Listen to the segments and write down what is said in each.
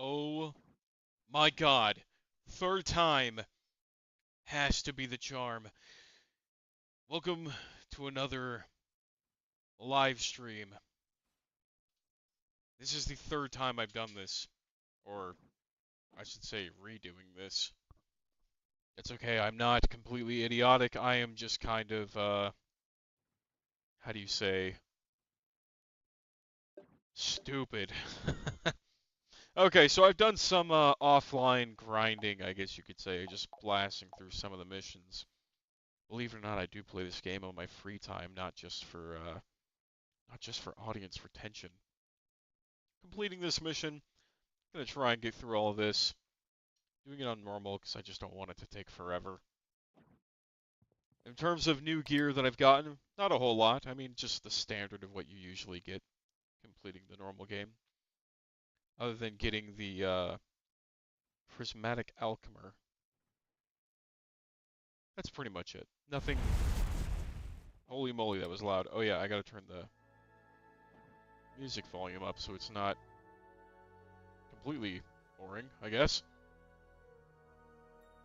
Oh my god. Third time has to be the charm. Welcome to another live stream. This is the third time I've done this. Or, I should say, redoing this. It's okay, I'm not completely idiotic. I am just kind of, how do you say? Stupid. Okay, so I've done some offline grinding, I guess you could say, just blasting through some of the missions. Believe it or not, I do play this game on my free time, not just for audience retention. Completing this mission, gonna try and get through all of this. Doing it on normal because I just don't want it to take forever. In terms of new gear that I've gotten, not a whole lot. I mean, just the standard of what you usually get completing the normal game. Other than getting the prismatic alchemer. That's pretty much it. Nothing. Holy moly, that was loud. Oh yeah, I gotta turn the music volume up so it's not completely boring, I guess.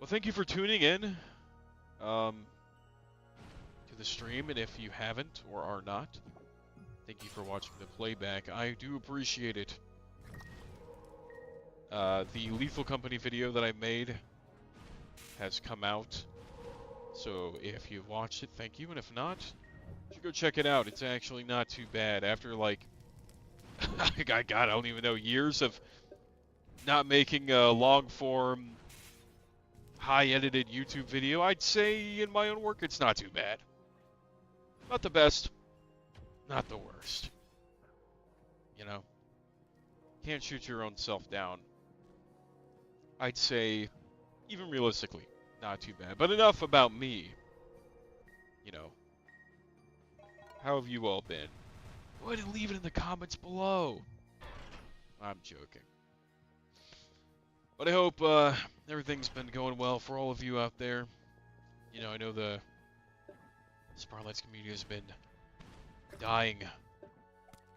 Well, thank you for tuning in to the stream, and if you haven't or are not, thank you for watching the playback. I do appreciate it. The Lethal Company video that I made has come out, so if you've watched it, thank you, and if not, you should go check it out. It's actually not too bad. After, like, God, I don't even know, years of not making a long-form, high-edited YouTube video, I'd say in my own work it's not too bad. Not the best, not the worst. You know, can't shoot your own self down. I'd say, even realistically, not too bad. But enough about me. You know, how have you all been? Go ahead and leave it in the comments below. I'm joking. But I hope everything's been going well for all of you out there. You know, I know the Sparlights community has been dying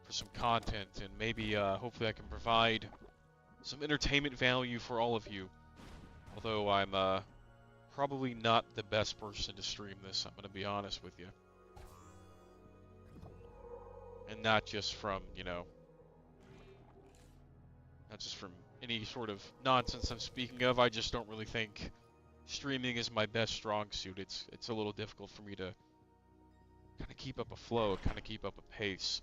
for some content, and maybe hopefully I can provide some entertainment value for all of you. Although I'm probably not the best person to stream this, I'm going to be honest with you. And not just from, you know, not just from any sort of nonsense I'm speaking of. I just don't really think streaming is my best strong suit. It's a little difficult for me to kind of keep up a flow, kind of keep up a pace.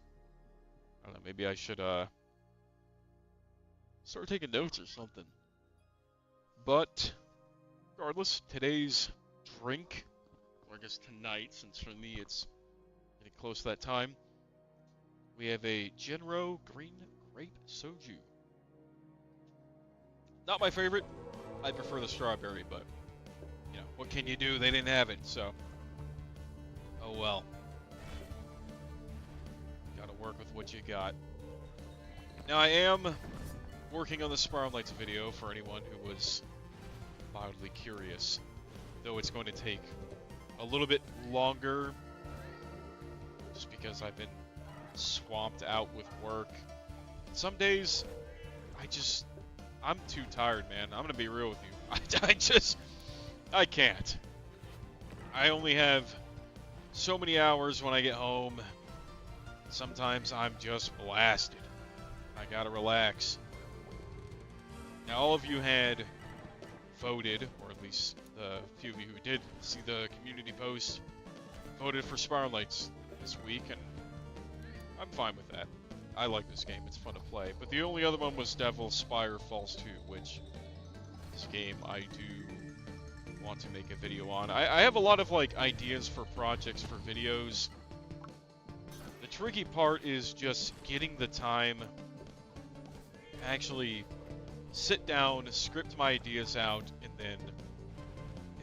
I don't know, maybe I should start taking notes or something. But regardless, today's drink, or I guess tonight, since for me it's getting close to that time, we have a Genro Green Grape Soju. Not my favorite. I prefer the strawberry, but, you know, what can you do? They didn't have it, so. Oh well. Gotta work with what you got. Now, I am working on the Sparlights video for anyone who was mildly curious. Though it's going to take a little bit longer, just because I've been swamped out with work. Some days, I'm too tired, man. I'm gonna be real with you. I can't. I only have so many hours when I get home. Sometimes I'm just blasted. I gotta relax. Now, all of you had voted, or at least the few of you who did see the community post, voted for Sparlights this week, and I'm fine with that. I like this game, it's fun to play. But the only other one was Devil Spire Falls 2, which this game I do want to make a video on. I have a lot of like ideas for projects for videos. The tricky part is just getting the time to actually sit down, script my ideas out, and then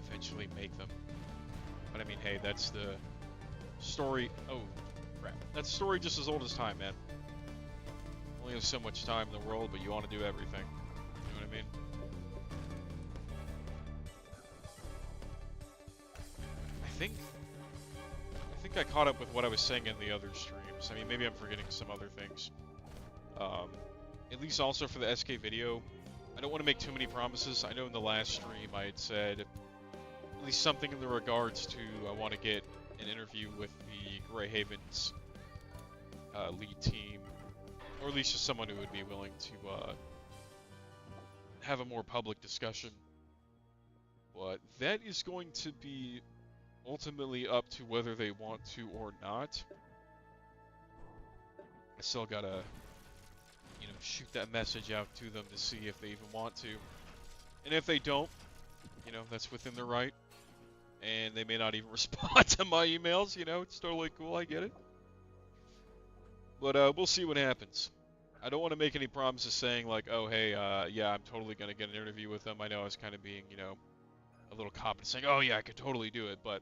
eventually make them. But I mean, hey, that's the story. Oh, crap. That's a story just as old as time, man. Only have so much time in the world, but you want to do everything. You know what I mean? I think I caught up with what I was saying in the other streams. I mean, maybe I'm forgetting some other things. At least also for the SK video, I don't want to make too many promises. I know in the last stream I had said at least something in the regards to I want to get an interview with the Grey Havens lead team, or at least just someone who would be willing to have a more public discussion. But that is going to be ultimately up to whether they want to or not. I still gotta, you know, shoot that message out to them to see if they even want to. And if they don't, you know, that's within their right. And they may not even respond to my emails, you know, it's totally cool, I get it. But we'll see what happens. I don't want to make any promises saying like, oh, hey, yeah, I'm totally going to get an interview with them. I know I was kind of being, you know, a little confident saying, oh, yeah, I could totally do it. But,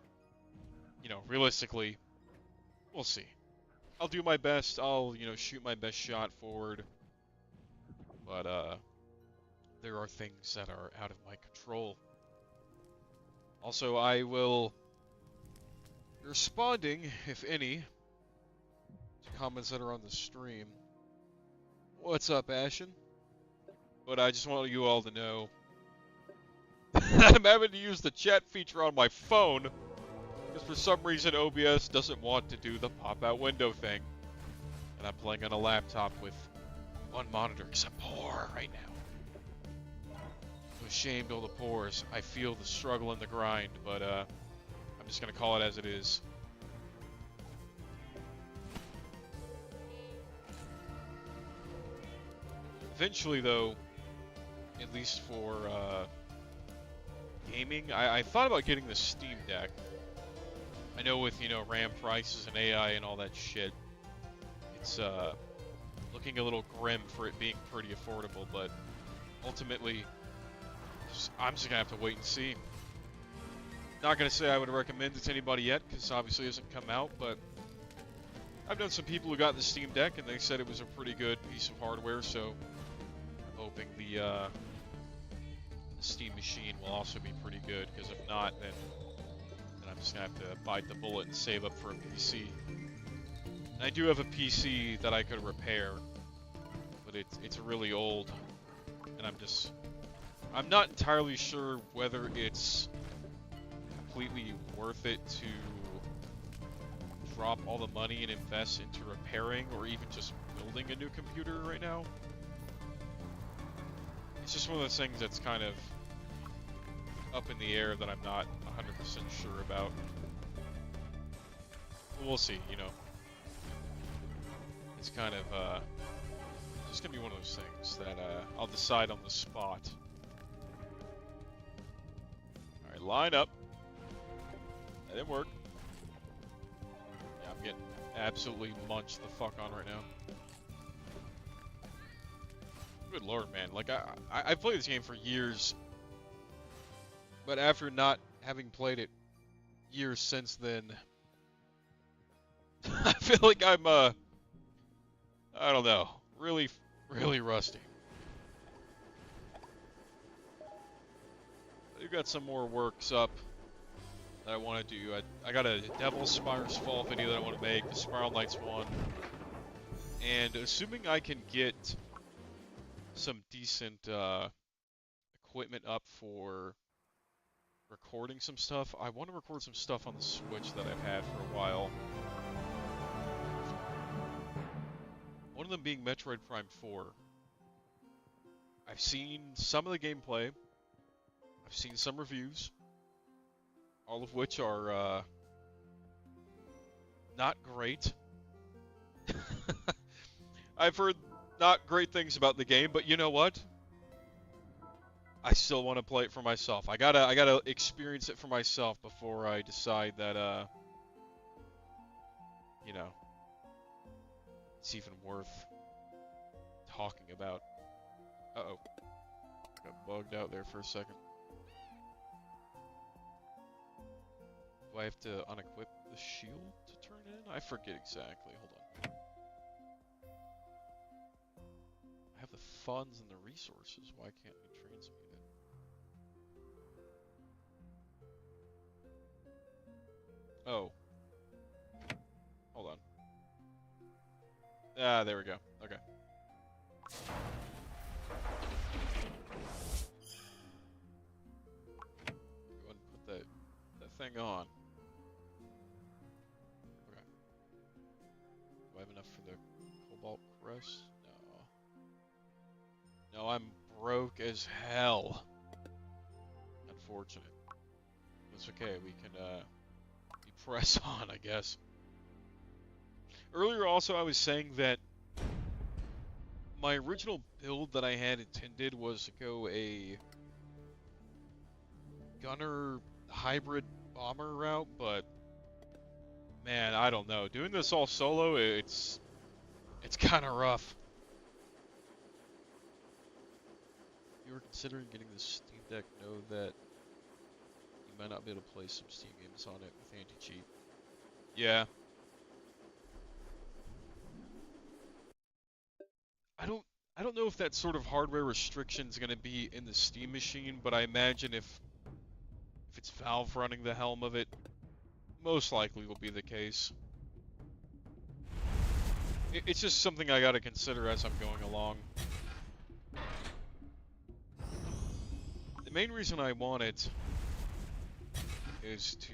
you know, realistically, we'll see. I'll do my best. I'll, you know, shoot my best shot forward. But, there are things that are out of my control. Also, I will be responding, if any, to comments that are on the stream. What's up, Ashen? But I just want you all to know that I'm having to use the chat feature on my phone because for some reason OBS doesn't want to do the pop-out window thing. And I'm playing on a laptop with one monitor because I'm poor right now. I'm ashamed of all the pores. I feel the struggle and the grind, but I'm just going to call it as it is. Eventually, though, at least for gaming, I thought about getting the Steam Deck. I know with, you know, RAM prices and AI and all that shit, it's looking a little grim for it being pretty affordable, but ultimately, I'm just going to have to wait and see. Not going to say I would recommend it to anybody yet, because obviously it hasn't come out, but I've known some people who got the Steam Deck, and they said it was a pretty good piece of hardware, so I'm hoping the Steam machine will also be pretty good, because if not, then I'm just going to have to bite the bullet and save up for a PC. And I do have a PC that I could repair, but it's really old, and I'm not entirely sure whether it's completely worth it to drop all the money and invest into repairing or even just building a new computer right now. It's just one of those things that's kind of up in the air that I'm not 100% sure about. But we'll see, you know. It's kind of just gonna be one of those things that I'll decide on the spot. Alright, line up. That didn't work. Yeah, I'm getting absolutely munched the fuck on right now. Good lord, man. Like, I've played this game for years. But after not having played it years since then, I feel like I'm, I don't know, really rusty. We've got some more works up that I want to do. I got a Devil's Spire's Fall video that I want to make, the Spiral Knights one. And assuming I can get some decent equipment up for recording some stuff, I want to record some stuff on the Switch that I've had for a while. One of them being Metroid Prime 4. I've seen some of the gameplay. I've seen some reviews. All of which are not great. I've heard not great things about the game, but you know what? I still want to play it for myself. I gotta experience it for myself before I decide that you know, it's even worth talking about. Uh-oh. Got bugged out there for a second. Do I have to unequip the shield to turn in? I forget exactly. Hold on. I have the funds and the resources. Why can't we transmute it? Oh. Hold on. Ah, there we go. Okay. Hang on. Okay. Do I have enough for the cobalt crest? No. No, I'm broke as hell. Unfortunate. That's okay, we can, press on, I guess. Earlier also I was saying that my original build that I had intended was to go a gunner hybrid bomber route, but man, I don't know. Doing this all solo, it's kind of rough. If you were considering getting the Steam Deck, know that you might not be able to play some Steam games on it with anti-cheat. Yeah. I don't know if that sort of hardware restriction is going to be in the Steam machine, but I imagine if it's Valve running the helm of it, most likely will be the case. It's just something I got to consider as I'm going along. The main reason I want it is to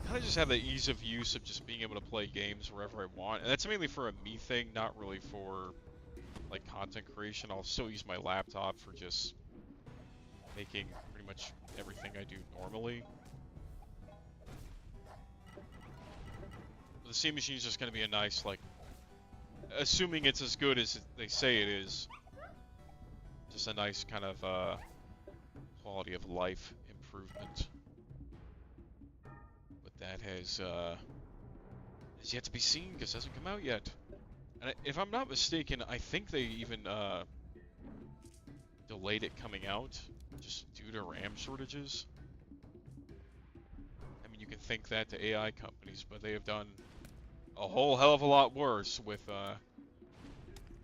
kind of just have the ease of use of just being able to play games wherever I want. And that's mainly for a me thing, not really for like content creation. I'll still use my laptop for just making pretty much everything I do normally. But the Steam machine is just going to be a nice, like, assuming it's as good as they say it is, just a nice kind of quality of life improvement. But that has yet to be seen because it hasn't come out yet. And if I'm not mistaken, I think they even delayed it coming out just due to RAM shortages. I mean, you can think that to AI companies, but they have done a whole hell of a lot worse with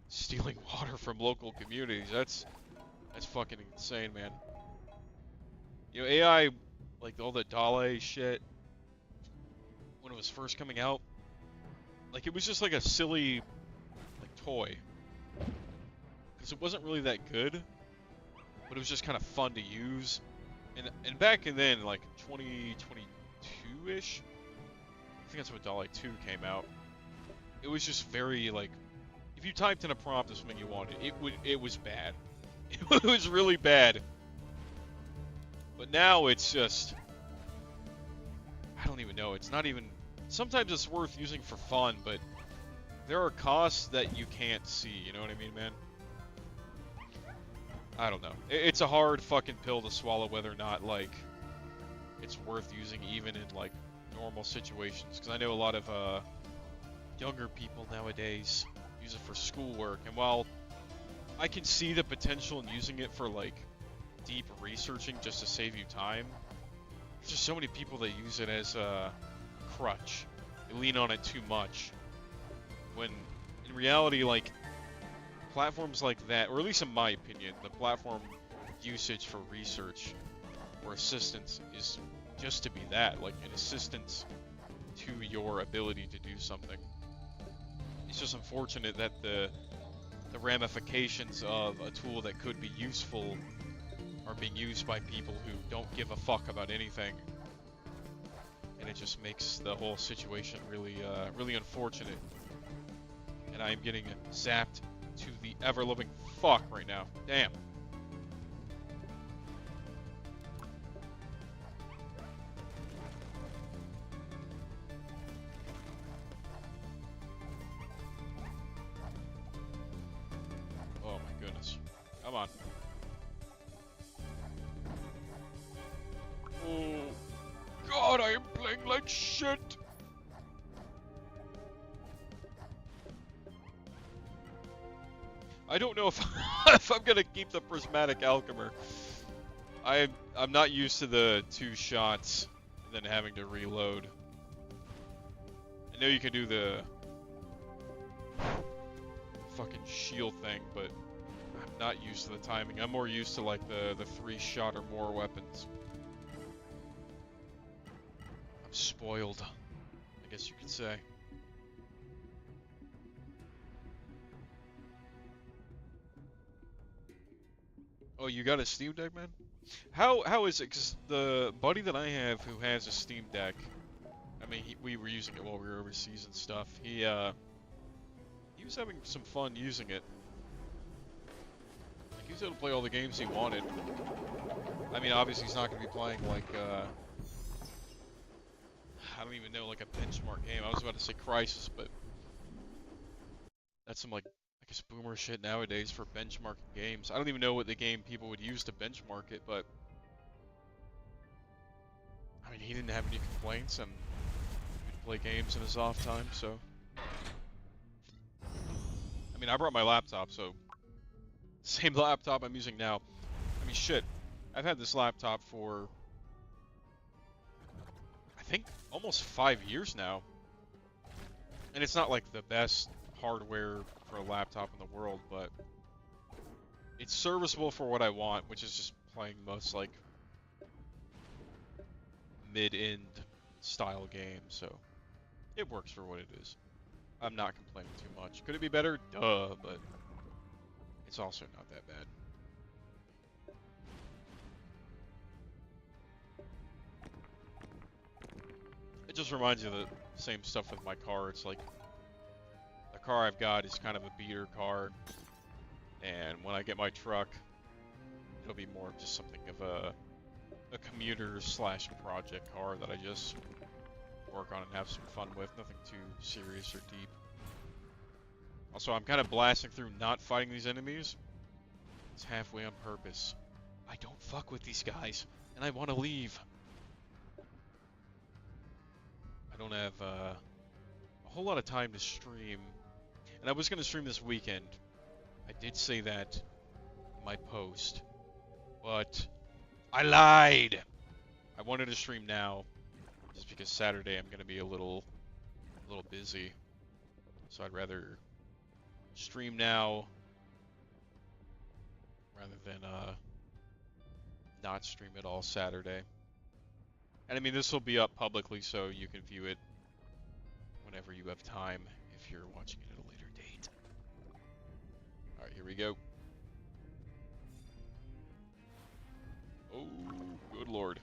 stealing water from local communities. That's fucking insane, man. You know, AI, like all the DALL-E shit, when it was first coming out, like it was just like a silly toy, because it wasn't really that good, but it was just kind of fun to use. And back in then, like 2022-ish, I think that's when DALL-E 2 came out. It was just very like, if you typed in a prompt of something you wanted, it was bad. It was really bad. But now it's just, I don't even know. It's not even. Sometimes it's worth using for fun, but there are costs that you can't see, you know what I mean, man? I don't know. It's a hard fucking pill to swallow whether or not, like, it's worth using even in, like, normal situations. Because I know a lot of, younger people nowadays use it for schoolwork. And while I can see the potential in using it for, like, deep researching just to save you time, there's just so many people that use it as a crutch. They lean on it too much. When, in reality, like, platforms like that, or at least in my opinion, the platform usage for research or assistance is just to be that, like, an assistance to your ability to do something. It's just unfortunate that the ramifications of a tool that could be useful are being used by people who don't give a fuck about anything. And it just makes the whole situation really, really unfortunate. And I am getting zapped to the ever-loving fuck right now. Damn. Oh my goodness. Come on. Oh God, I am playing like shit. I don't know if if I'm gonna keep the prismatic alchemer. I'm not used to the 2 shots and then having to reload. I know you can do the fucking shield thing, but I'm not used to the timing. I'm more used to like the 3 shot or more weapons. I'm spoiled, I guess you could say. Oh, you got a Steam Deck, man? How is it? Cause the buddy that I have who has a Steam Deck, I mean, we were using it while we were overseas and stuff. He was having some fun using it. Like, he was able to play all the games he wanted. I mean, obviously he's not going to be playing like I don't even know, like a benchmark game. I was about to say Crisis, but that's some like I guess boomer shit nowadays for benchmarking games. I don't even know what the game people would use to benchmark it, but I mean, he didn't have any complaints and he would play games in his off time, so I mean, I brought my laptop, so same laptop I'm using now. I mean, shit. I've had this laptop for I think almost 5 years now. And it's not like the best hardware for a laptop in the world, but it's serviceable for what I want, which is just playing most like mid-end style games, so it works for what it is. I'm not complaining too much. Could it be better? Duh, but it's also not that bad. It just reminds you of the same stuff with my car. It's like the car I've got is kind of a beater car, and when I get my truck, it'll be more of just something of a commuter slash project car that I just work on and have some fun with. Nothing too serious or deep. Also, I'm kind of blasting through not fighting these enemies. It's halfway on purpose. I don't fuck with these guys, and I want to leave. I don't have a whole lot of time to stream, and I was going to stream this weekend. I did say that in my post, but I lied. I wanted to stream now, just because Saturday I'm going to be a little busy, so I'd rather stream now rather than not stream at all Saturday. And I mean, this will be up publicly, so you can view it whenever you have time, if you're watching it at a later date. Alright, here we go. Oh, good lord.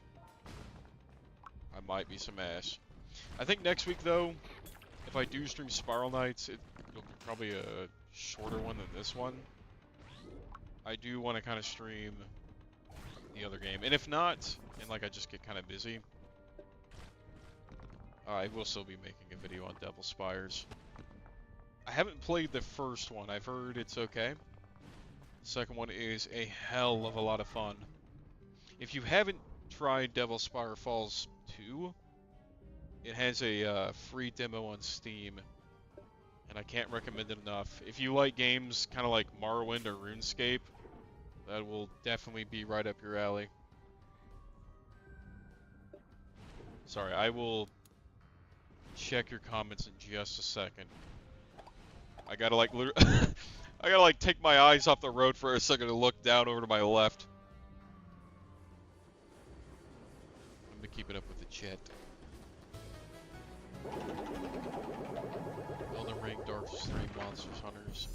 I might be some ass. I think next week, though, if I do stream Spiral Nights, it'll be probably a shorter one than this one. I do want to kind of stream the other game. And if not, and like I just get kind of busy, I will still be making a video on Devil Spires. I haven't played the first one. I've heard it's okay. The second one is a hell of a lot of fun. If you haven't tried Devil Spire Falls 2, it has a free demo on Steam, and I can't recommend it enough. If you like games kind of like Morrowind or RuneScape, that will definitely be right up your alley. Sorry, I will check your comments in just a second. I gotta like I gotta like take my eyes off the road for a second to look down over to my left. I'm gonna keep it up with the chat. Elden Ring, Dark Souls 3, Monsters Hunters.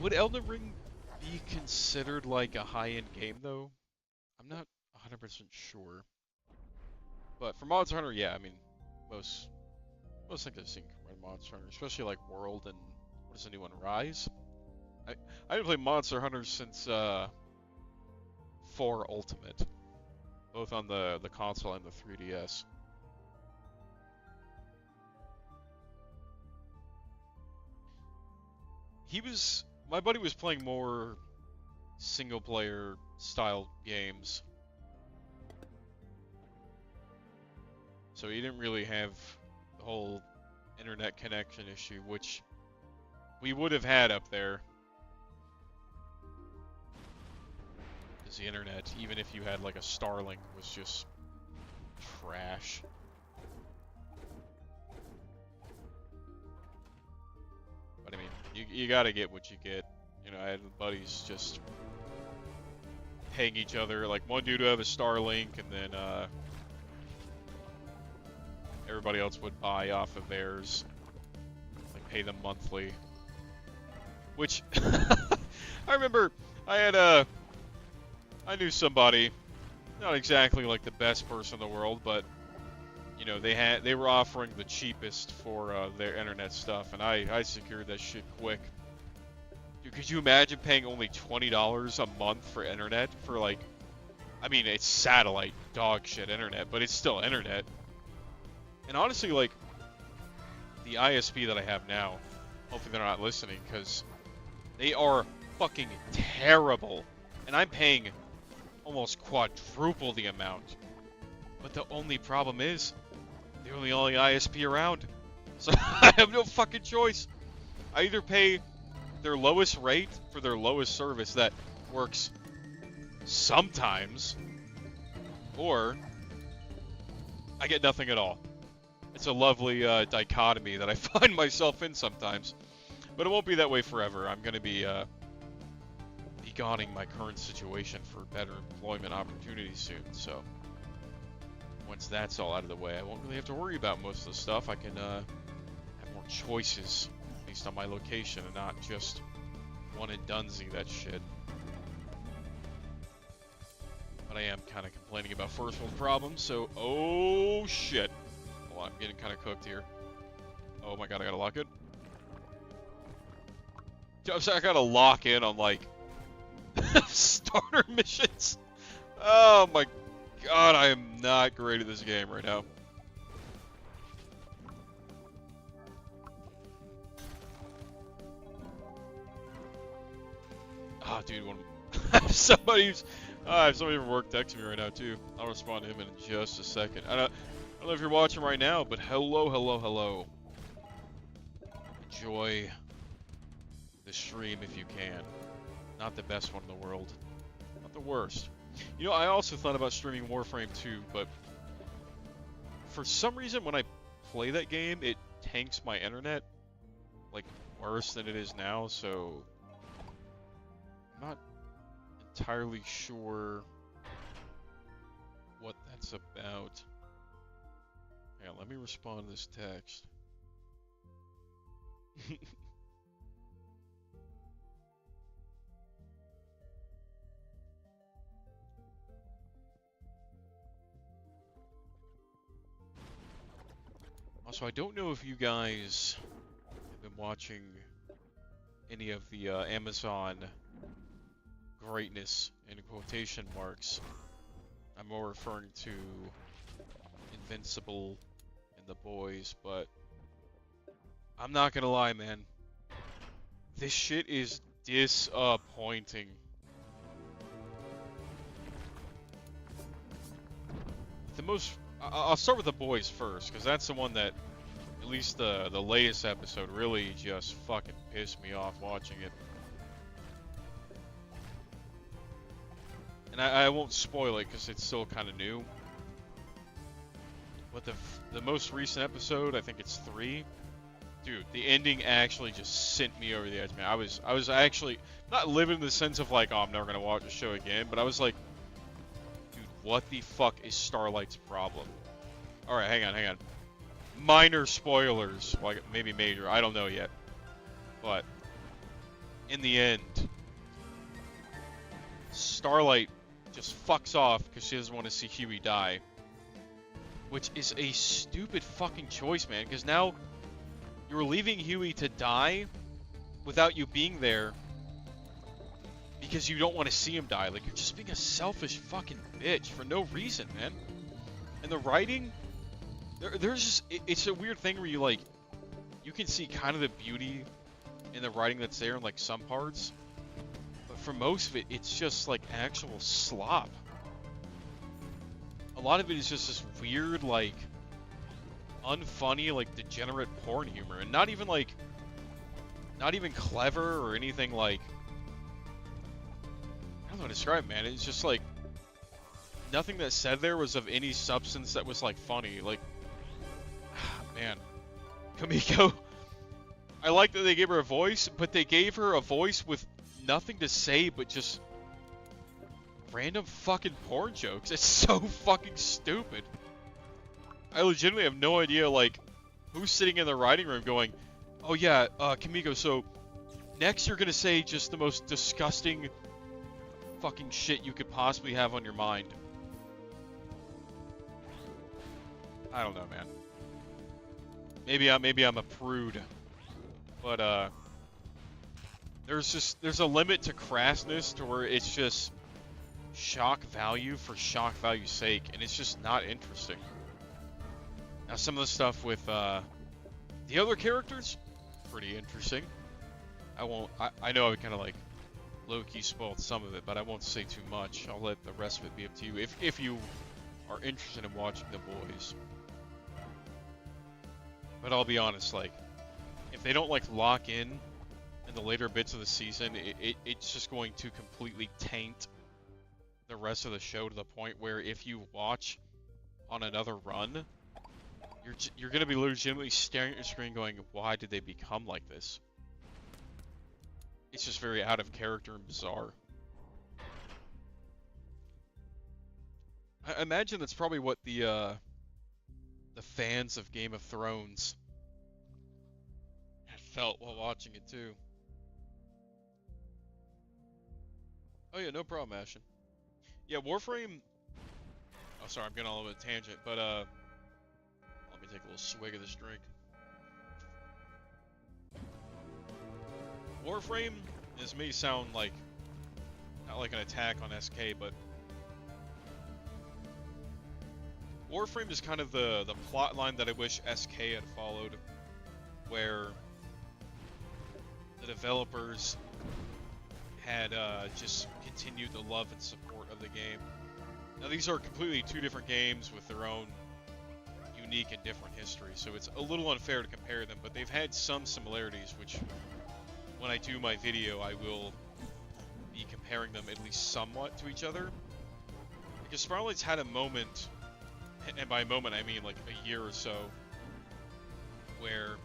Would Elden Ring be considered like a high-end game though? I'm not 100% sure. But for Monster Hunter, yeah, I mean, most things I've seen come from Monster Hunter, especially like World and what is the new one, Rise? I haven't played Monster Hunter since 4 Ultimate, both on the console and the 3DS. My buddy was playing more single-player style games. So he didn't really have the whole internet connection issue, which we would have had up there. Because the internet, even if you had like a Starlink, was just trash. But I mean, you gotta get what you get. You know, I had buddies just paying each other, like one dude would have a Starlink, and then everybody else would buy off of theirs, like pay them monthly. Which, I remember I had I knew somebody, not exactly like the best person in the world, but you know, they were offering the cheapest for their internet stuff, and I secured that shit quick. Dude, could you imagine paying only $20 a month for internet for like, I mean, it's satellite dog shit internet, but it's still internet. And honestly, like, the ISP that I have now, hopefully they're not listening, because they are fucking terrible. And I'm paying almost quadruple the amount. But the only problem is, they're the only ISP around. So I have no fucking choice. I either pay their lowest rate for their lowest service that works sometimes, or I get nothing at all. It's a lovely dichotomy that I find myself in sometimes. But it won't be that way forever. I'm going to be begonning my current situation for better employment opportunities soon. So once that's all out of the way, I won't really have to worry about most of the stuff. I can have more choices based on my location and not just one and donesy that shit. But I am kind of complaining about first world problems, so oh shit. Hold on, I'm getting kind of cooked here. Oh my god, I gotta lock it. I gotta lock in on like starter missions. Oh my god, I am not great at this game right now. Oh, dude, I have somebody from work texting me right now too. I'll respond to him in just a second. I don't know if you're watching right now, but hello, hello, hello. Enjoy the stream if you can. Not the best one in the world. Not the worst. You know, I also thought about streaming Warframe 2, but for some reason when I play that game, it tanks my internet, like, worse than it is now, so I'm not entirely sure what that's about. Hang on, let me respond to this text. Also, I don't know if you guys have been watching any of the Amazon greatness in quotation marks. I'm more referring to Invincible and The Boys, but I'm not gonna lie, man. This shit is disappointing. I'll start with The Boys first, because that's the one that, at least the latest episode, really just fucking pissed me off watching it. And I won't spoil it, because it's still kind of new. But the most recent episode, I think it's 3, dude, the ending actually just sent me over the edge, man. I was actually not living in the sense of like, oh, I'm never gonna watch the show again, but I was like, dude, what the fuck is Starlight's problem? All right, hang on. Minor spoilers, like maybe major, I don't know yet. But in the end, Starlight just fucks off because she doesn't want to see Huey die, which is a stupid fucking choice, man. Because now you're leaving Huey to die without you being there because you don't want to see him die. Like, you're just being a selfish fucking bitch for no reason, man. And the writing, there's just, it's a weird thing where you can see kind of the beauty in the writing that's there in like some parts, but for most of it, it's just like actual slop. A lot of it is just this weird, like, unfunny, like, degenerate porn humor, and not even clever or anything, like, I don't know how to describe it, man. It's just like nothing that said there was of any substance that was like funny. Like, man, Kamiko, I like that they gave her a voice, but they gave her a voice with nothing to say but just random fucking porn jokes. It's so fucking stupid. I legitimately have no idea, like, who's sitting in the writing room going, oh yeah, Kamiko, so Next, you're gonna say just the most disgusting fucking shit you could possibly have on your mind. I don't know, man. Maybe I'm a prude, but there's a limit to crassness to where it's just shock value for shock value's sake, and it's just not interesting. Now, some of the stuff with the other characters, pretty interesting. I know I kind of like low-key spoiled some of it, but I won't say too much. I'll let the rest of it be up to you if you are interested in watching The Boys. But I'll be honest, like, if they don't like lock in the later bits of the season, it's just going to completely taint the rest of the show to the point where if you watch on another run, you're gonna be legitimately staring at your screen going, why did they become like this? It's just very out of character and bizarre. I imagine that's probably what the fans of Game of Thrones had felt while watching it too. Oh yeah, no problem, Ashen. Yeah, Warframe. Oh, sorry, I'm getting all over a tangent, but let me take a little swig of this drink. Warframe, this may sound like not like an attack on SK, but Warframe is kind of the plot line that I wish SK had followed, where the developers had just continued the love and support of the game. Now, these are completely two different games with their own unique and different history, so it's a little unfair to compare them, but they've had some similarities, which when I do my video, I will be comparing them at least somewhat to each other. Because Spiral Knight's had a moment, and by a moment I mean like a year or so, where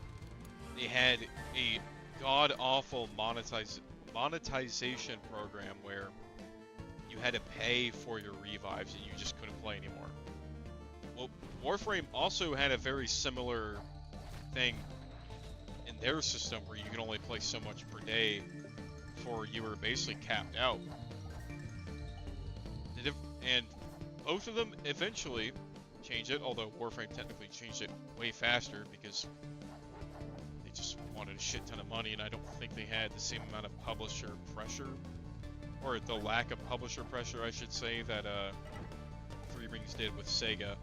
they had a god-awful monetization program where you had to pay for your revives and you just couldn't play anymore. Well, Warframe also had a very similar thing in their system where you could only play so much per day before you were basically capped out. And both of them eventually changed it, although Warframe technically changed it way faster because they just wanted a shit ton of money, and I don't think they had the same amount of publisher pressure, or the lack of publisher pressure, I should say, that Three Rings did with Sega.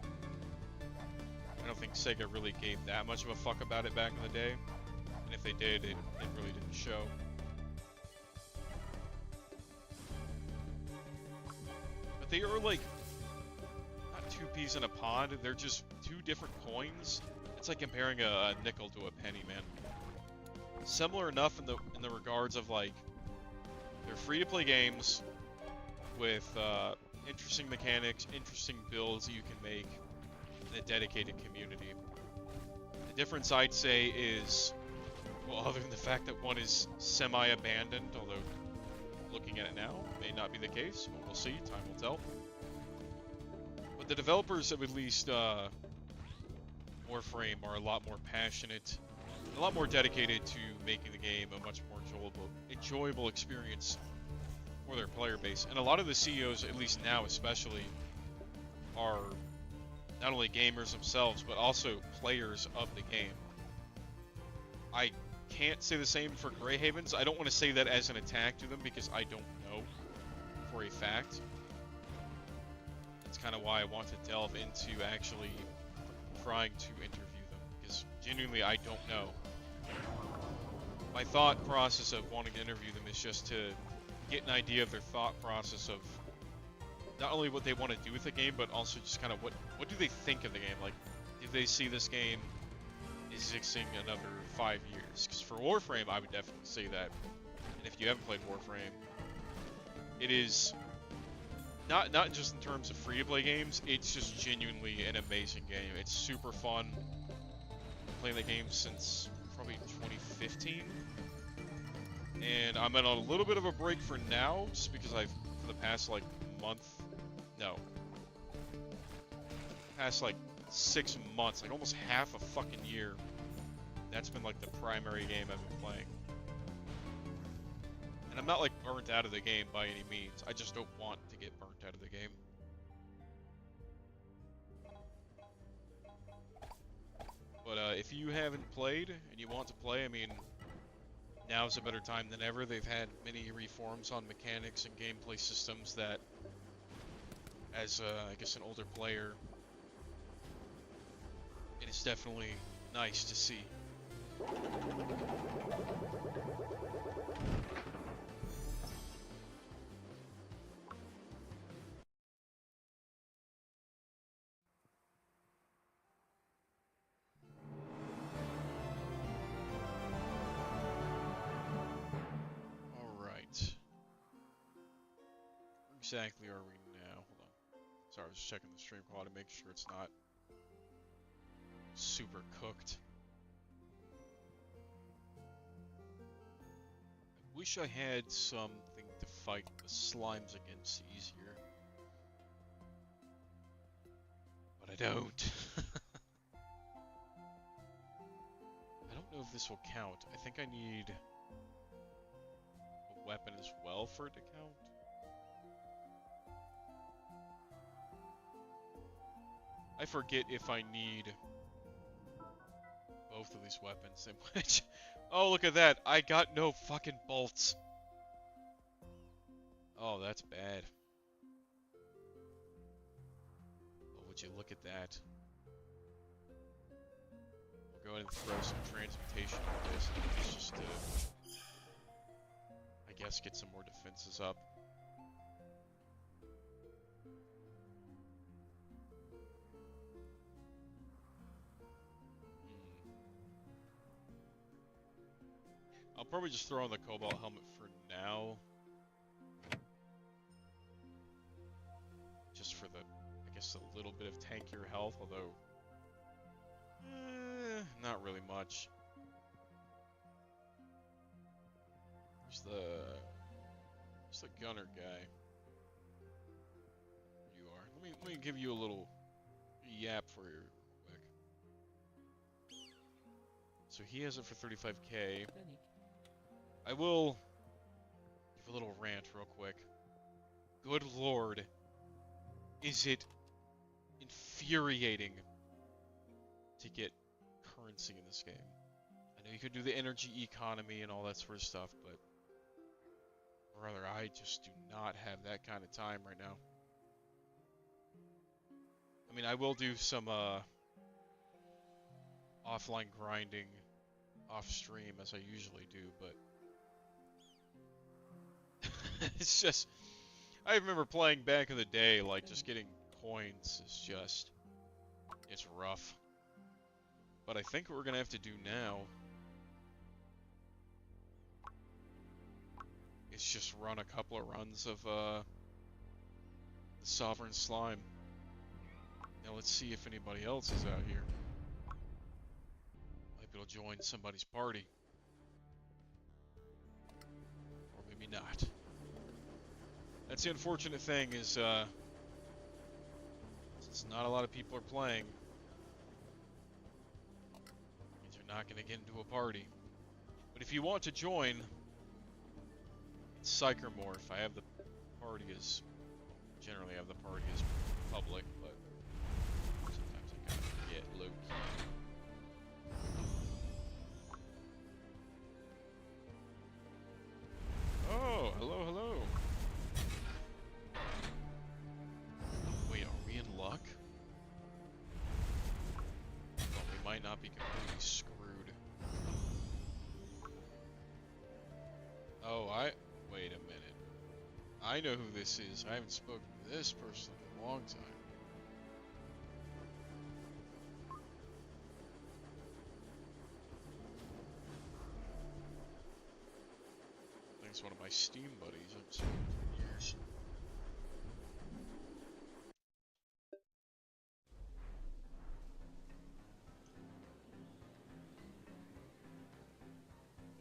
I don't think Sega really gave that much of a fuck about it back in the day, and if they did, it really didn't show. But they are like, not two peas in a pod, they're just two different coins. It's like comparing a nickel to a penny, man. Similar enough in the regards of like, they're free-to-play games with interesting mechanics, interesting builds you can make, and a dedicated community. The difference, I'd say, is, well, other than the fact that one is semi-abandoned, although looking at it now may not be the case, but we'll see, time will tell. But the developers of at least Warframe are a lot more passionate, a lot more dedicated to making the game a much more enjoyable experience for their player base. And a lot of the CEOs, at least now especially, are not only gamers themselves, but also players of the game. I can't say the same for Greyhavens. I don't want to say that as an attack to them because I don't know for a fact. That's kind of why I want to delve into actually trying to interview them, because genuinely I don't know. My thought process of wanting to interview them is just to get an idea of their thought process of not only what they want to do with the game, but also just kind of what do they think of the game. Like, do they see this game existing another 5 years? Because for Warframe, I would definitely say that. And if you haven't played Warframe, it is not just in terms of free-to-play games, it's just genuinely an amazing game. It's super fun. I've played the game since probably 2015. And I'm on a little bit of a break for now, just because for the past like past like 6 months, like almost half a fucking year, that's been like the primary game I've been playing. not like burnt out of the game by any means. I just don't want to get burnt out of the game. But if you haven't played and you want to play, I mean, now's a better time than ever. They've had many reforms on mechanics and gameplay systems that, as I guess an older player, it is definitely nice to see. Alright. Where exactly are we now? Hold on. Sorry, I was just checking the stream quality to make sure it's not super cooked. I wish I had something to fight the slimes against easier. But I don't. I don't know if this will count. I think I need a weapon as well for it to count. I forget if I need both of these weapons in which... Oh, look at that! I got no fucking bolts! Oh, that's bad. Oh, would you look at that? We'll go ahead and throw some transmutation on this, just to, I guess, get some more defenses up. I'll probably just throw on the Cobalt helmet for now. Just for the, I guess, a little bit of tankier health, although... not really much. Where's the gunner guy? You are. Let me give you a little yap for you real quick. So he has it for 35k. I will give a little rant real quick. Good lord. Is it infuriating to get currency in this game? I know you could do the energy economy and all that sort of stuff, but brother, I just do not have that kind of time right now. I mean, I will do some offline grinding off stream as I usually do, but it's just, I remember playing back in the day, like, just getting coins is just, it's rough. But I think what we're gonna have to do now is just run a couple of runs of, the Sovereign Slime. Now let's see if anybody else is out here. Maybe it'll join somebody's party. Or maybe not. That's the unfortunate thing is, since not a lot of people are playing, means you're not going to get into a party. But if you want to join, it's Psychermorph. I have the party as, generally have the party as public, but sometimes I kind of forget low-key. Oh, hello, hello. Wait, are we in luck? Well, we might not be completely screwed. Oh, wait a minute. I know who this is. I haven't spoken to this person in a long time. I think it's one of my Steam buddies I've spoken to for years.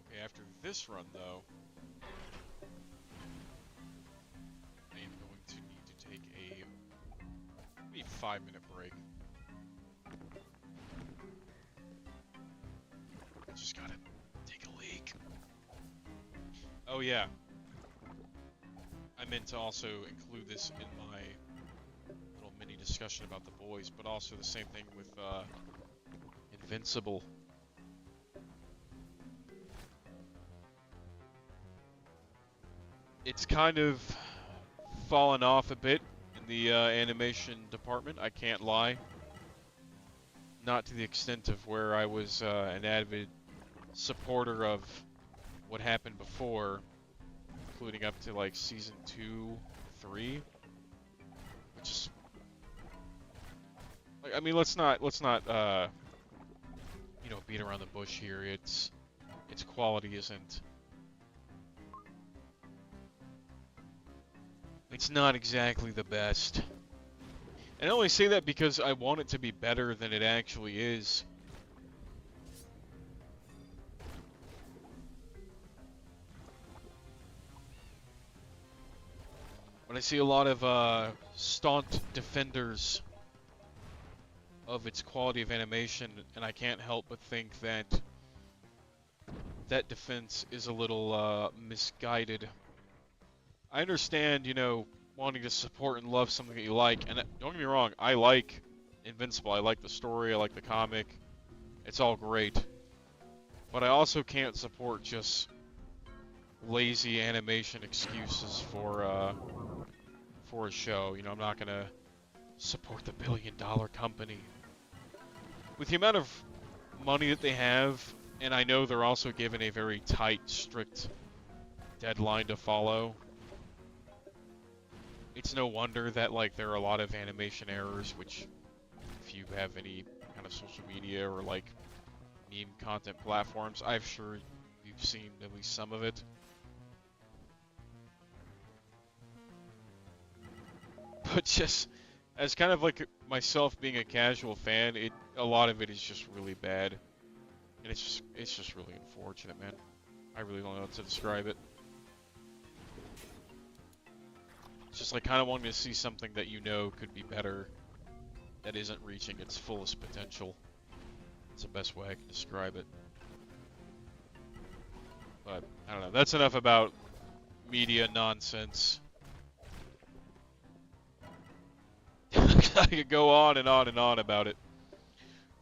Okay, after this run, though, I am going to need to take a maybe 5-minute break. I just gotta take a leak. Oh yeah, I meant to also include this in my little mini discussion about The Boys, but also the same thing with Invincible. It's kind of fallen off a bit in the animation department, I can't lie. Not to the extent of where I was an avid supporter of what happened before, including up to like season 2, 3, which is, I mean, let's not you know, beat around the bush here. Its quality isn't. It's not exactly the best. And I only say that because I want it to be better than it actually is. But I see a lot of staunch defenders of its quality of animation, and I can't help but think that that defense is a little misguided. I understand, you know, wanting to support and love something that you like, and don't get me wrong, I like Invincible, I like the story, I like the comic, it's all great. But I also can't support just lazy animation excuses for a show. You know, I'm not gonna support the billion-dollar company. With the amount of money that they have, and I know they're also given a very tight, strict deadline to follow, it's no wonder that, like, there are a lot of animation errors, which, if you have any kind of social media or, like, meme content platforms, I'm sure you've seen at least some of it. But just, as kind of like myself being a casual fan, a lot of it is just really bad. And it's just really unfortunate, man. I really don't know how to describe it. It's just like kind of wanting to see something that you know could be better, that isn't reaching its fullest potential. It's the best way I can describe it. But, I don't know, that's enough about media nonsense. I could go on and on and on about it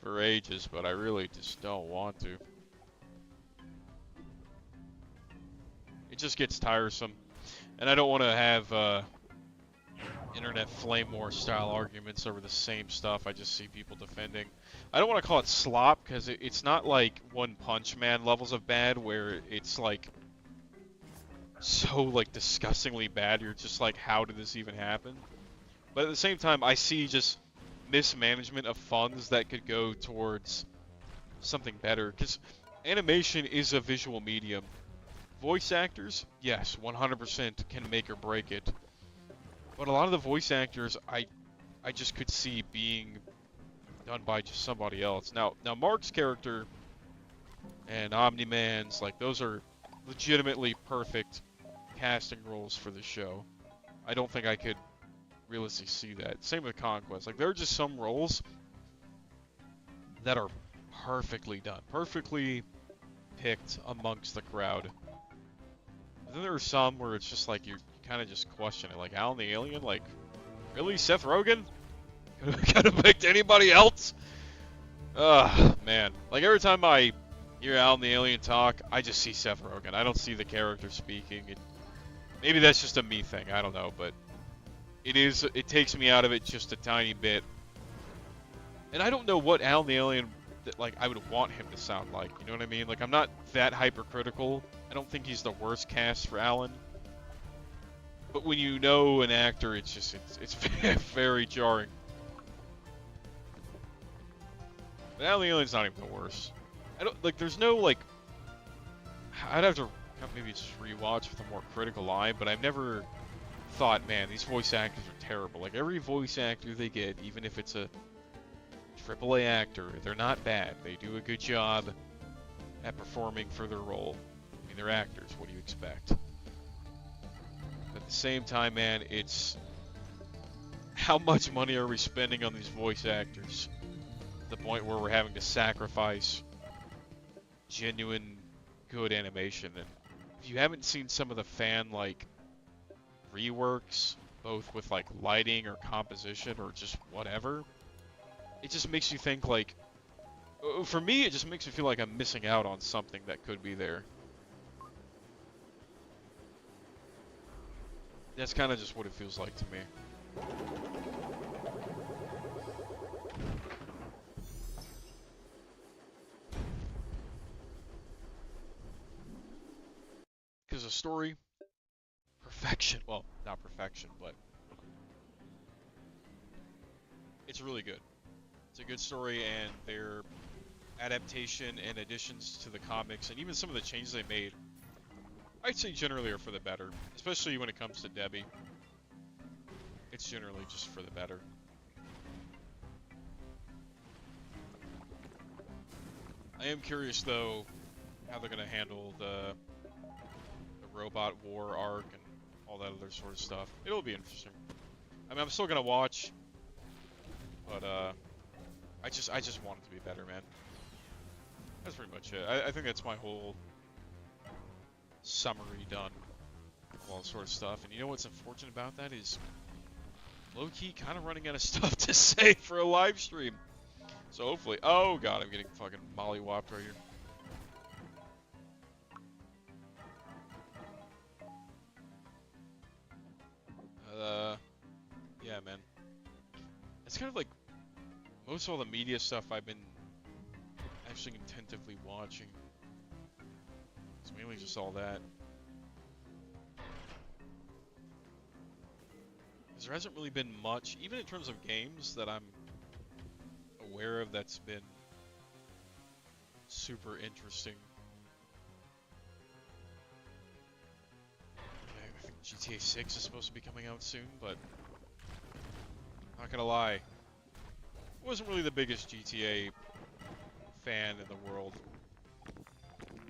for ages, but I really just don't want to. It just gets tiresome. And I don't want to have internet flame war style arguments over the same stuff I just see people defending. I don't want to call it slop, because it's not like One Punch Man levels of bad where it's like so like disgustingly bad. You're just like, how did this even happen? But at the same time, I see just mismanagement of funds that could go towards something better. Because animation is a visual medium. Voice actors, yes, 100% can make or break it. But a lot of the voice actors, I just could see being done by just somebody else. Now Mark's character and Omni-Man's, like, those are legitimately perfect casting roles for the show. I don't think I could realistically see that. Same with Conquest. Like, there are just some roles that are perfectly done, perfectly picked amongst the crowd. But then there are some where it's just like you kind of just question it. Like Alan the Alien, like, really, Seth Rogen? Could have picked anybody else? Ugh, man. Like, every time I hear Alan the Alien talk, I just see Seth Rogen. I don't see the character speaking. Maybe that's just a me thing. I don't know, but it takes me out of it just a tiny bit. And I don't know what Alan the Alien, like, I would want him to sound like, you know what I mean? Like, I'm not that hypercritical. I don't think he's the worst cast for Alan. But when you know an actor, it's very jarring. But Alan the Alien's not even the worst. There's no, like, I'd have to maybe just rewatch with a more critical eye, but I've never thought, man, these voice actors are terrible. Like, every voice actor they get, even if it's a AAA actor, they're not bad. They do a good job at performing for their role. I mean, they're actors. What do you expect? But at the same time, man, it's how much money are we spending on these voice actors? To the point where we're having to sacrifice genuine good animation. And if you haven't seen some of the fan, like, reworks, both with like lighting or composition or just whatever, it just makes you think like, for me, it just makes me feel like I'm missing out on something that could be there. That's kind of just what it feels like to me. Because a story, perfection, well, not perfection, but it's really good. It's a good story, and their adaptation and additions to the comics, and even some of the changes they made, I'd say generally are for the better, especially when it comes to Debbie. It's generally just for the better. I am curious, though, how they're going to handle the robot war arc and all that other sort of stuff. It'll be interesting. I mean, I'm still going to watch, but I just want it to be better, man. That's pretty much it. I think that's my whole summary done of all that sort of stuff. And you know what's unfortunate about that is low-key kind of running out of stuff to say for a live stream. So hopefully... Oh god, I'm getting fucking mollywopped right here. Yeah, man. It's kind of like most of all the media stuff I've been actually attentively watching. It's mainly just all that. There hasn't really been much, even in terms of games, that I'm aware of that's been super interesting. I think GTA 6 is supposed to be coming out soon, but not gonna lie, I wasn't really the biggest GTA fan in the world.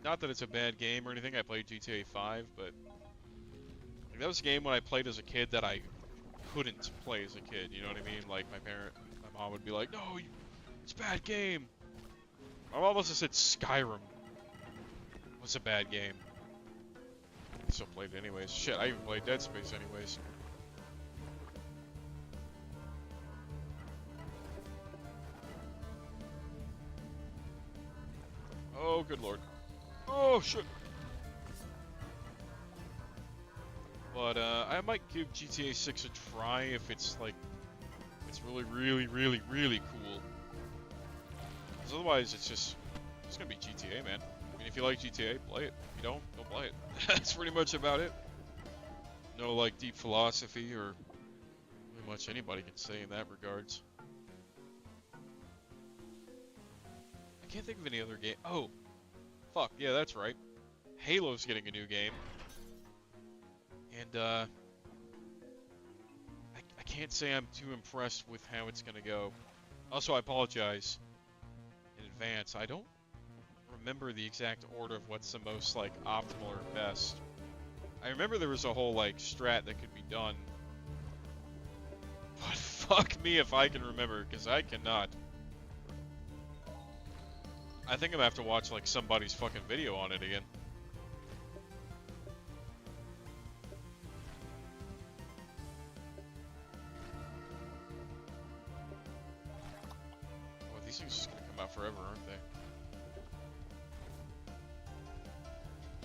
Not that it's a bad game or anything, I played GTA 5, but like, that was a game when I played as a kid that I couldn't play as a kid, you know what I mean? Like, my mom would be like, no, it's a bad game. My mom must have said Skyrim was a bad game. I still played it anyways. Shit, I even played Dead Space anyways. Oh, good lord. Oh, shit. But, I might give GTA 6 a try if it's, like, it's really, really, really, really cool. Because otherwise, it's gonna be GTA, man. I mean, if you like GTA, play it. If you don't play it. That's pretty much about it. No, like, deep philosophy or really much anybody can say in that regards. I can't think of any other game. Oh, fuck, yeah, that's right. Halo's getting a new game. And, I can't say I'm too impressed with how it's gonna go. Also, I apologize in advance. I don't remember the exact order of what's the most, like, optimal or best. I remember there was a whole, like, strat that could be done. But fuck me if I can remember, because I cannot. I think I'm gonna have to watch, like, somebody's fucking video on it again. Well, these things are just gonna come out forever, aren't they?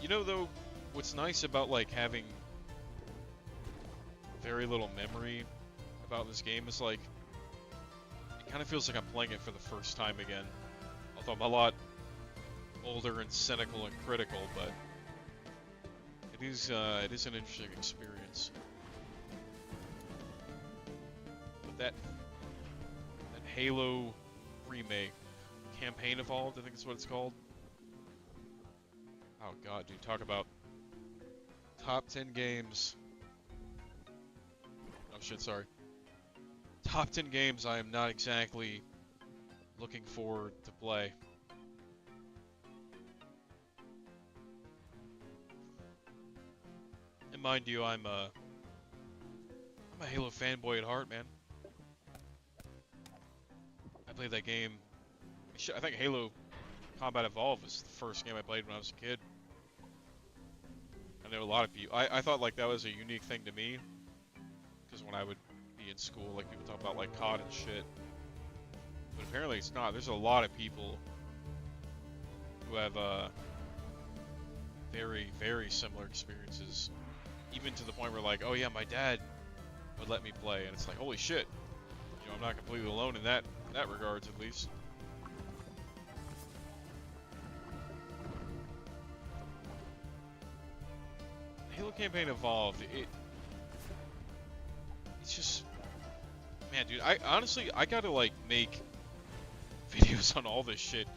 You know, though, what's nice about, like, having very little memory about this game is, like, it kind of feels like I'm playing it for the first time again. Although I'm a lot older and cynical and critical, but it is an interesting experience. But that Halo remake, Campaign Evolved, I think that's what it's called. Oh god, dude, talk about top 10 games. Oh shit, sorry. Top 10 games I am not exactly looking forward to play. And mind you, I'm a Halo fanboy at heart, man. I played that game. I think Halo Combat Evolved was the first game I played when I was a kid. And I know a lot of people. I thought like that was a unique thing to me, because when I would be in school, like people talk about like COD and shit, but apparently it's not. There's a lot of people who have very, very similar experiences, even to the point where like, oh yeah, my dad would let me play, and it's like, holy shit, you know, I'm not completely alone in that regards at least. Halo campaign evolved. It's just, man, dude. I honestly gotta like make videos on all this shit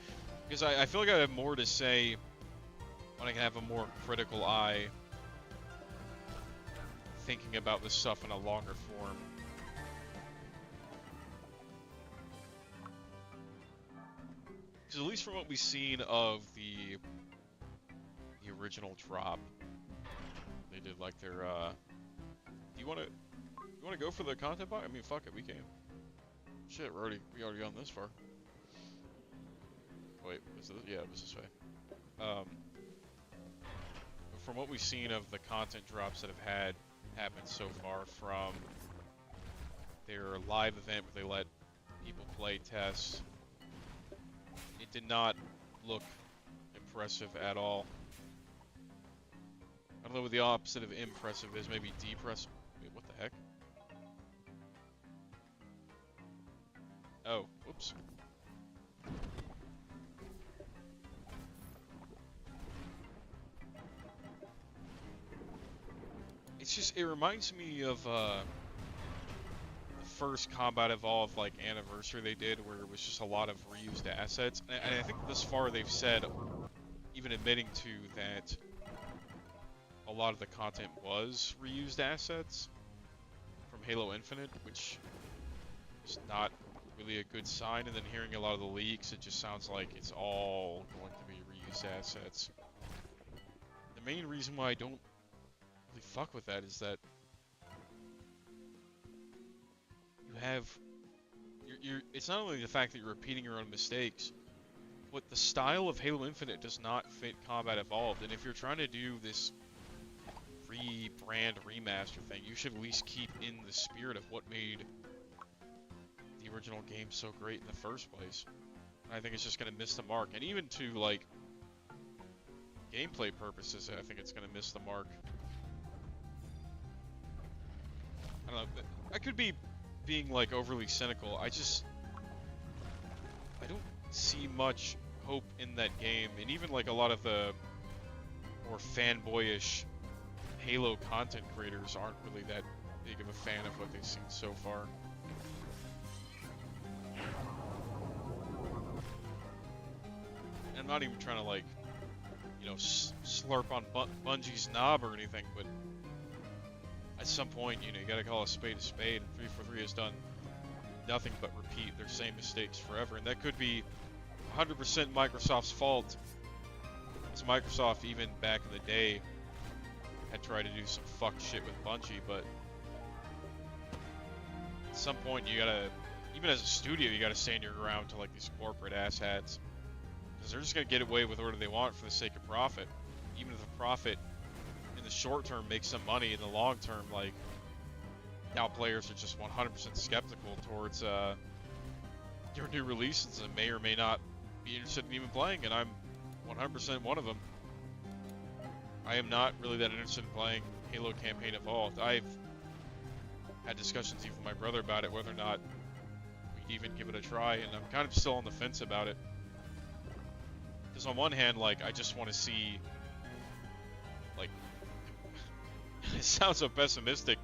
because I feel like I have more to say when I can have a more critical eye, thinking about this stuff in a longer form. Because at least from what we've seen of the original drop, they did like their do you wanna go for the content box? I mean, fuck it, we can. Shit, we already gone this far. Wait, was this? Yeah, it was this way. From what we've seen of the content drops that have happened so far, from their live event where they let people play test, it did not look impressive at all. I don't know what the opposite of impressive is. Maybe depressive. Wait, what the heck? Oh, whoops. It's just, it reminds me of the first Combat Evolved like anniversary they did, where it was just a lot of reused assets. And I think thus far they've said, even admitting to that, a lot of the content was reused assets from Halo Infinite, which is not really a good sign. And then hearing a lot of the leaks, it just sounds like it's all going to be reused assets. The main reason why I don't really fuck with that is that you have it's not only the fact that you're repeating your own mistakes, but the style of Halo Infinite does not fit Combat Evolved. And if you're trying to do this rebrand remaster thing, you should at least keep in the spirit of what made the original game so great in the first place. I think it's just going to miss the mark, and even to like gameplay purposes, I think it's going to miss the mark. I don't know, I could be being like overly cynical. I don't see much hope in that game, and even like a lot of the more fanboyish Halo content creators aren't really that big of a fan of what they've seen so far. And I'm not even trying to like, you know, slurp on Bungie's knob or anything, but at some point, you know, you gotta call a spade, and 343 has done nothing but repeat their same mistakes forever, and that could be 100% Microsoft's fault. As Microsoft, even back in the day, had tried to do some fuck shit with Bungie, but at some point you gotta, even as a studio, you gotta stand your ground to like these corporate asshats, because they're just gonna get away with whatever they want for the sake of profit. Even if the profit in the short term makes some money, in the long term, like, now players are just 100% skeptical towards your new releases and may or may not be interested in even playing, and I'm 100% one of them. I am not really that interested in playing Halo Campaign Evolved. I've had discussions even with my brother about it, whether or not we'd even give it a try, and I'm kind of still on the fence about it. Because on one hand, like, I just want to see, like, it sounds so pessimistic,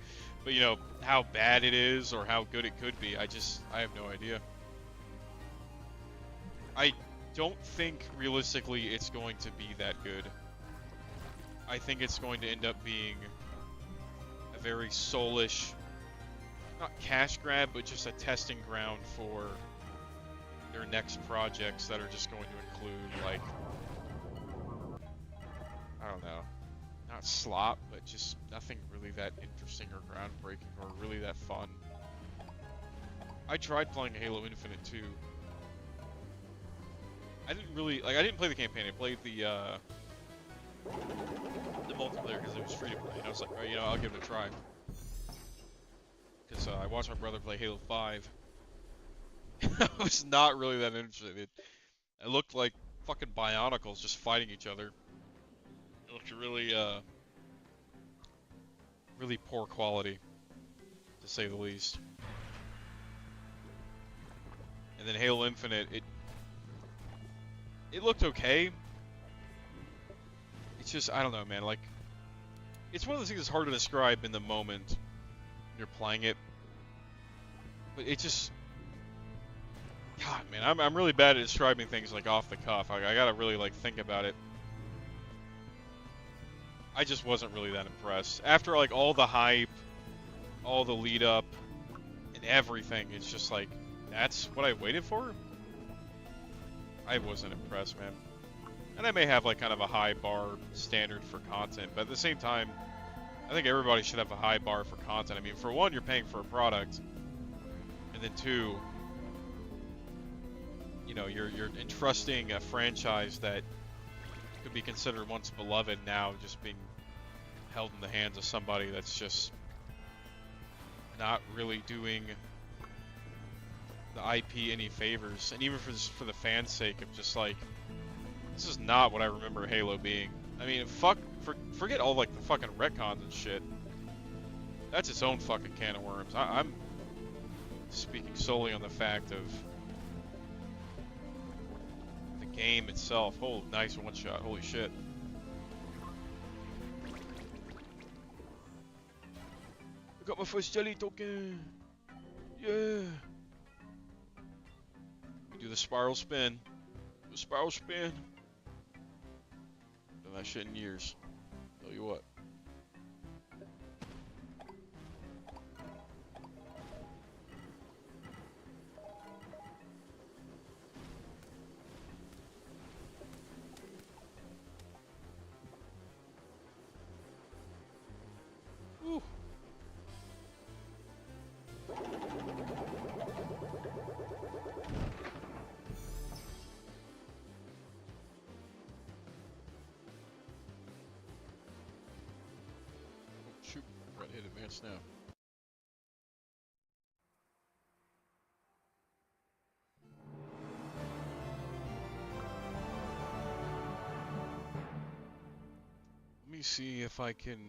but you know, how bad it is or how good it could be, I have no idea. I don't think realistically it's going to be that good. I think it's going to end up being a very soulish, not cash grab, but just a testing ground for their next projects that are just going to include, like, I don't know, not slop, but just nothing really that interesting or groundbreaking or really that fun. I tried playing Halo Infinite too. I didn't play the campaign. I played the the multiplayer because it was free to play, and I was like, oh, I'll give it a try. Because I watched my brother play Halo 5. I was not really that interested. It looked like fucking Bionicles just fighting each other. It looked really, really poor quality, to say the least. And then Halo Infinite, it looked okay. It's just, I don't know, man, like, it's one of those things that's hard to describe in the moment when you're playing it. But it just, God, man, I'm really bad at describing things, like, off the cuff. I gotta really, like, think about it. I just wasn't really that impressed. After, like, all the hype, all the lead up, and everything, it's just like, that's what I waited for? I wasn't impressed, man. And I may have, like, kind of a high bar standard for content, but at the same time, I think everybody should have a high bar for content. I mean, for one, you're paying for a product, and then two, you're entrusting a franchise that could be considered once beloved now just being held in the hands of somebody that's just not really doing the IP any favors. And even for the fans' sake of just like, this is not what I remember Halo being. I mean, forget all like the fucking retcons and shit. That's its own fucking can of worms. I'm speaking solely on the fact of the game itself. Oh, nice one shot. Holy shit. I got my first jelly token. Yeah. Do the spiral spin. The spiral spin. Done that shit in years. Tell you what. Woo. Shoot, right hit advance now. Let me see if I can.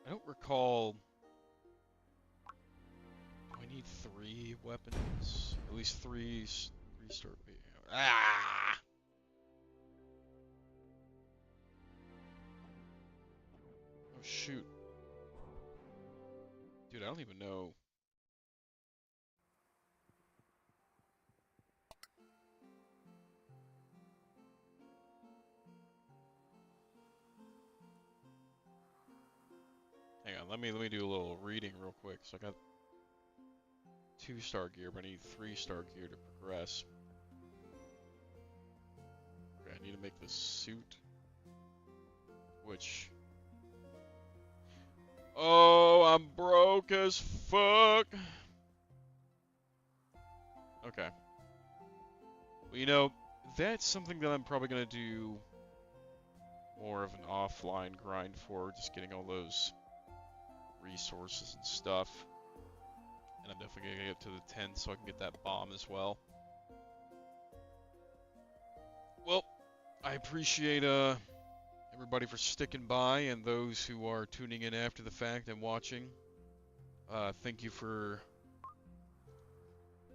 I don't recall. Do I need 3 weapons? At least 3 star. Ah! Oh shoot. Dude, I don't even know. Hang on, let me do a little reading real quick. So I got 2-star gear, but I need 3-star gear to progress. Okay, I need to make this suit. Which... Oh, I'm broke as fuck. Okay. Well, that's something that I'm probably going to do more of an offline grind for, just getting all those resources and stuff. And I'm definitely going to get to the 10 so I can get that bomb as well. Well, I appreciate everybody for sticking by, and those who are tuning in after the fact and watching. Thank you for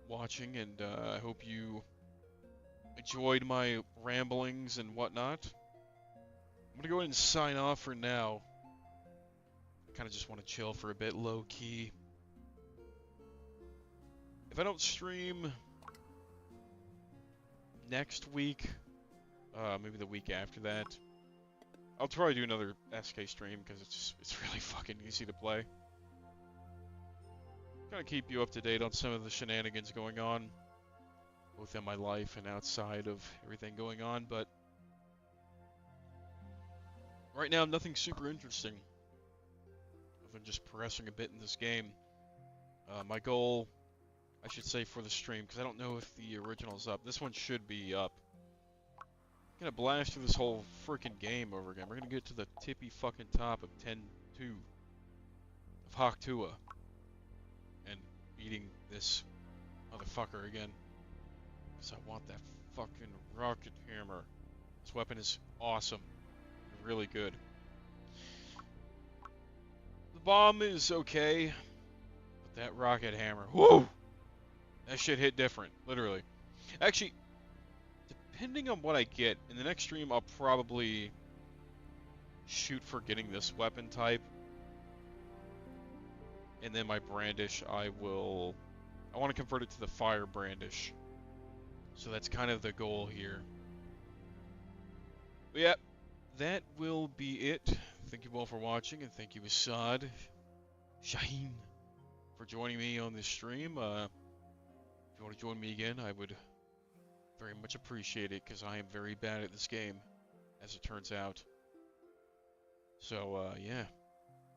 watching, and I hope you enjoyed my ramblings and whatnot. I'm gonna go ahead and sign off for now. I kind of just want to chill for a bit, low key. If I don't stream next week, maybe the week after that, I'll probably do another SK stream because it's really fucking easy to play. Kind of keep you up to date on some of the shenanigans going on, both in my life and outside of everything going on, but right now nothing super interesting other than just progressing a bit in this game. My goal, I should say, for the stream, because I don't know if the original's up. This one should be up. Gonna blast through this whole freaking game over again. We're gonna get to the tippy fucking top of 10-2 of Haktua. And beating this motherfucker again. Because I want that fucking rocket hammer. This weapon is awesome. Really good. The bomb is okay. But that rocket hammer, whoo! That shit hit different, literally. Actually, depending on what I get, in the next stream I'll probably shoot for getting this weapon type. And then my brandish, I want to convert it to the fire brandish. So that's kind of the goal here. But yeah, that will be it. Thank you all for watching, and thank you Assad, Shaheen, for joining me on this stream. If you want to join me again, I would very much appreciate it, because I am very bad at this game, as it turns out. So, yeah.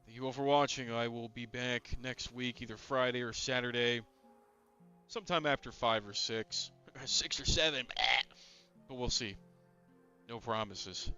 Thank you all for watching. I will be back next week, either Friday or Saturday, sometime after 5 or 6. 6 or 7, but we'll see. No promises.